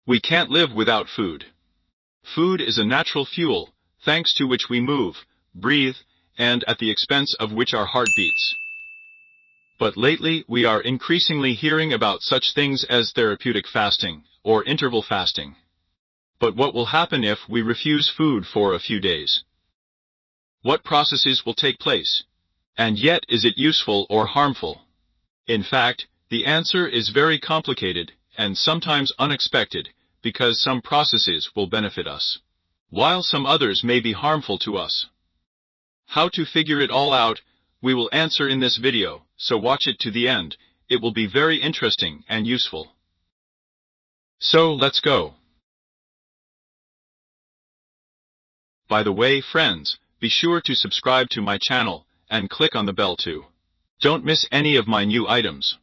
We can't live without food. Food is a natural fuel, thanks to which we move, breathe, and at the expense of which our heart beats. But lately we are increasingly hearing about such things as therapeutic fasting, or interval fasting. But what will happen if we refuse food for a few days? What processes will take place? And yet, is it useful or harmful? In fact, the answer is very complicated, and sometimes unexpected, because some processes will benefit us, while some others may be harmful to us. How to figure it all out, we will answer in this video, so watch it to the end. It will be very interesting and useful. So let's go. By the way, friends, be sure to subscribe to my channel, and click on the bell too. Don't miss any of my new items.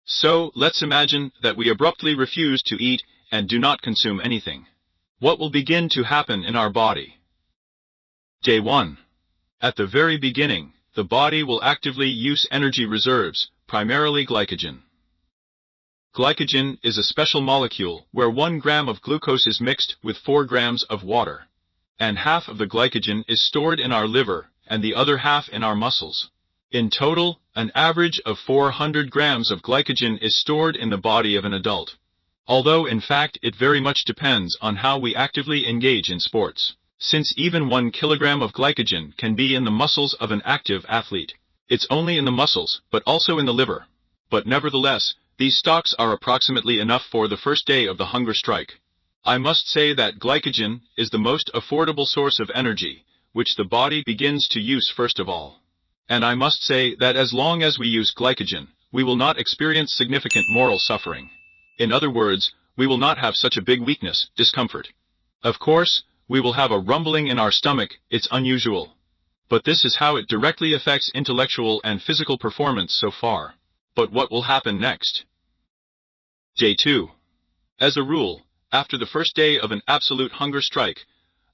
So, let's imagine that we abruptly refuse to eat and do not consume anything. What will begin to happen in our body? Day 1. At the very beginning, the body will actively use energy reserves, primarily glycogen. Glycogen is a special molecule where 1 gram of glucose is mixed with 4 grams of water, and half of the glycogen is stored in our liver and the other half in our muscles. In total, an average of 400 grams of glycogen is stored in the body of an adult, although in fact it very much depends on how we actively engage in sports, since even 1 kilogram of glycogen can be in the muscles of an active athlete. It's only in the muscles, but also in the liver. But nevertheless, these stocks are approximately enough for the first day of the hunger strike. I must say that glycogen is the most affordable source of energy, which the body begins to use first of all. And I must say that as long as we use glycogen, we will not experience significant moral suffering. In other words, we will not have such a big weakness, discomfort. Of course, we will have a rumbling in our stomach. It's unusual. But this is how it directly affects intellectual and physical performance so far. But what will happen next? Day 2. As a rule, after the first day of an absolute hunger strike,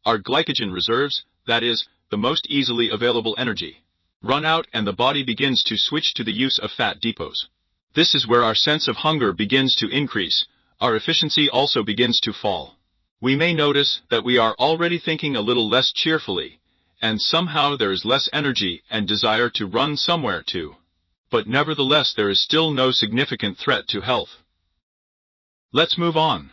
our glycogen reserves, that is, the most easily available energy, run out and the body begins to switch to the use of fat depots. This is where our sense of hunger begins to increase. Our efficiency also begins to fall. We may notice that we are already thinking a little less cheerfully, and somehow there is less energy and desire to run somewhere too. But nevertheless there is still no significant threat to health. Let's move on.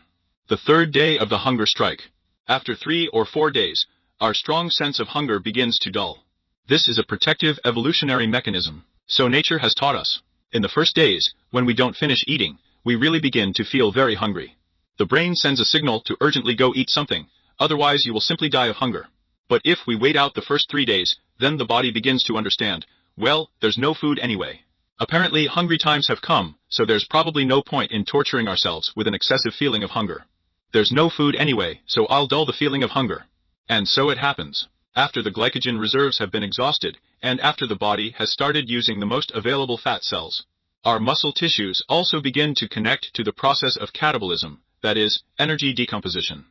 The third day of the hunger strike. After 3 or 4 days, our strong sense of hunger begins to dull. This is a protective evolutionary mechanism, so nature has taught us. In the first days, when we don't finish eating, we really begin to feel very hungry. The brain sends a signal to urgently go eat something, otherwise you will simply die of hunger. But if we wait out the first 3 days, then the body begins to understand, well, there's no food anyway. Apparently hungry times have come, so there's probably no point in torturing ourselves with an excessive feeling of hunger. There's no food anyway, so I'll dull the feeling of hunger. And so it happens. After the glycogen reserves have been exhausted, and after the body has started using the most available fat cells, our muscle tissues also begin to connect to the process of catabolism, that is, energy decomposition.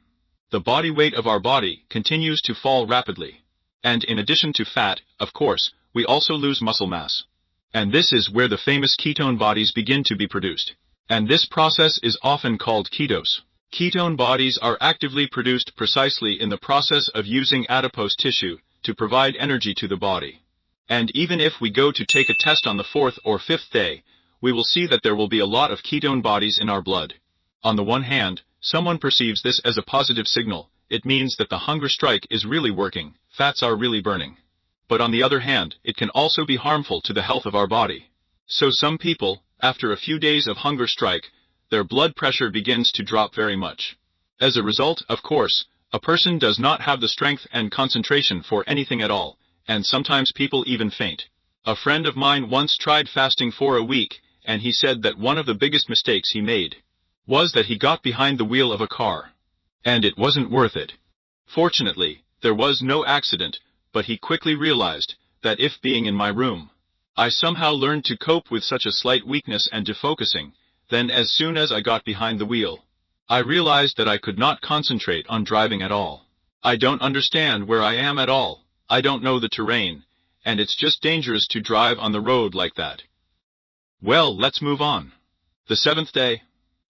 The body weight of our body continues to fall rapidly. And in addition to fat, of course, we also lose muscle mass. And this is where the famous ketone bodies begin to be produced. And this process is often called ketose. Ketone bodies are actively produced precisely in the process of using adipose tissue to provide energy to the body. And even if we go to take a test on the 4th or 5th day, we will see that there will be a lot of ketone bodies in our blood. On the one hand, someone perceives this as a positive signal. It means that the hunger strike is really working, fats are really burning. But on the other hand, it can also be harmful to the health of our body. So some people, after a few days of hunger strike, their blood pressure begins to drop very much. As a result, of course, a person does not have the strength and concentration for anything at all, and sometimes people even faint. A friend of mine once tried fasting for a week, and he said that one of the biggest mistakes he made was that he got behind the wheel of a car. And it wasn't worth it. Fortunately, there was no accident, but he quickly realized that if being in my room, I somehow learned to cope with such a slight weakness and defocusing, then as soon as I got behind the wheel, I realized that I could not concentrate on driving at all. I don't understand where I am at all, I don't know the terrain, and it's just dangerous to drive on the road like that. Well, let's move on. The 7th day.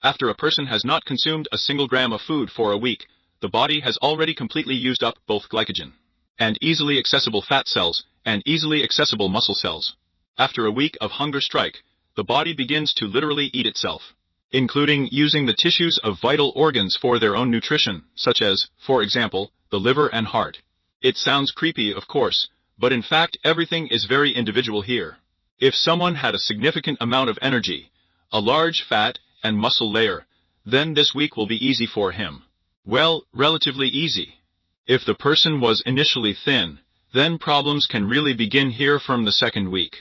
After a person has not consumed a single gram of food for a week, the body has already completely used up both glycogen and easily accessible fat cells and easily accessible muscle cells. After a week of hunger strike, the body begins to literally eat itself, including using the tissues of vital organs for their own nutrition, such as, for example, the liver and heart. It sounds creepy, of course, but in fact everything is very individual here. If someone had a significant amount of energy, a large fat and muscle layer, then this week will be easy for him. Well, relatively easy. If the person was initially thin, then problems can really begin here from the second week.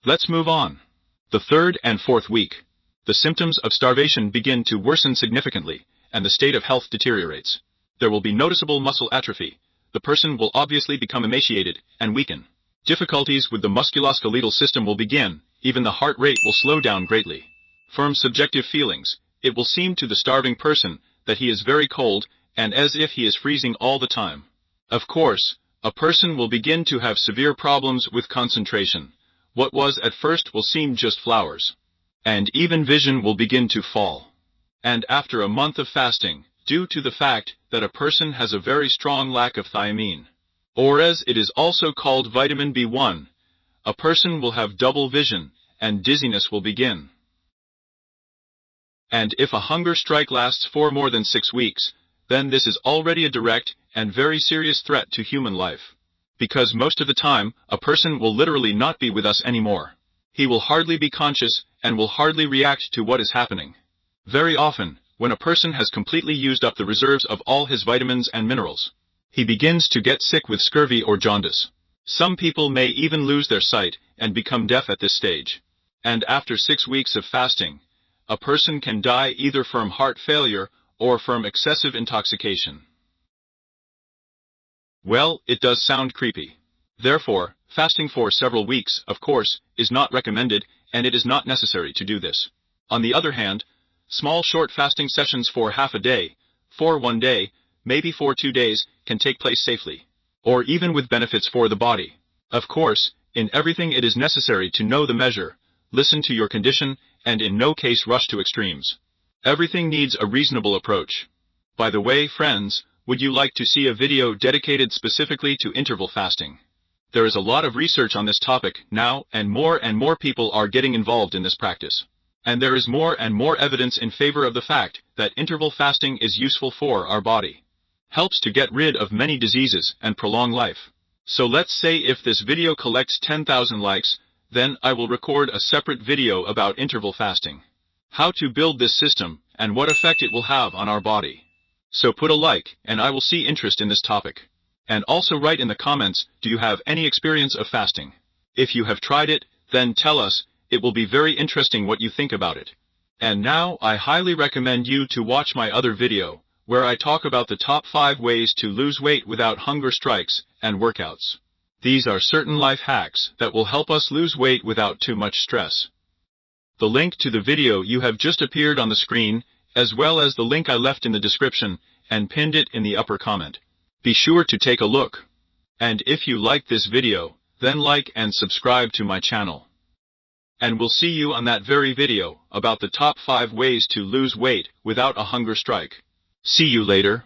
Let's move on. The third and fourth week. The symptoms of starvation begin to worsen significantly, and the state of health deteriorates. There will be noticeable muscle atrophy. The person will obviously become emaciated and weaken. Difficulties with the musculoskeletal system will begin, even the heart rate will slow down greatly. From subjective feelings, it will seem to the starving person that he is very cold and as if he is freezing all the time. Of course, a person will begin to have severe problems with concentration. What was at first will seem just flowers. And even vision will begin to fall. And after a month of fasting, due to the fact that a person has a very strong lack of thiamine, or as it is also called vitamin B1, a person will have double vision, and dizziness will begin. And if a hunger strike lasts for more than 6 weeks, then this is already a direct and very serious threat to human life. Because most of the time, a person will literally not be with us anymore. He will hardly be conscious and will hardly react to what is happening. Very often, when a person has completely used up the reserves of all his vitamins and minerals, he begins to get sick with scurvy or jaundice. Some people may even lose their sight and become deaf at this stage. And after 6 weeks of fasting, a person can die either from heart failure or from excessive intoxication. Well, it does sound creepy. Therefore, fasting for several weeks, of course, is not recommended, and it is not necessary to do this. On the other hand, small short fasting sessions for half a day, for 1 day, maybe for 2 days, can take place safely, or even with benefits for the body. Of course, in everything it is necessary to know the measure, listen to your condition, and in no case rush to extremes. Everything needs a reasonable approach. By the way, friends, would you like to see a video dedicated specifically to interval fasting? There is a lot of research on this topic now, and more people are getting involved in this practice. And there is more and more evidence in favor of the fact that interval fasting is useful for our body. Helps to get rid of many diseases and prolong life. So let's say if this video collects 10,000 likes, then I will record a separate video about interval fasting. How to build this system, and what effect it will have on our body. So put a like, and I will see interest in this topic. And also write in the comments, do you have any experience of fasting? If you have tried it, then tell us, it will be very interesting what you think about it. And now I highly recommend you to watch my other video, where I talk about the top 5 ways to lose weight without hunger strikes and workouts. These are certain life hacks that will help us lose weight without too much stress. The link to the video you have just appeared on the screen, as well as the link I left in the description and pinned it in the upper comment. Be sure to take a look. And if you like this video, then like and subscribe to my channel. And we'll see you on that very video about the top 5 ways to lose weight without a hunger strike. See you later.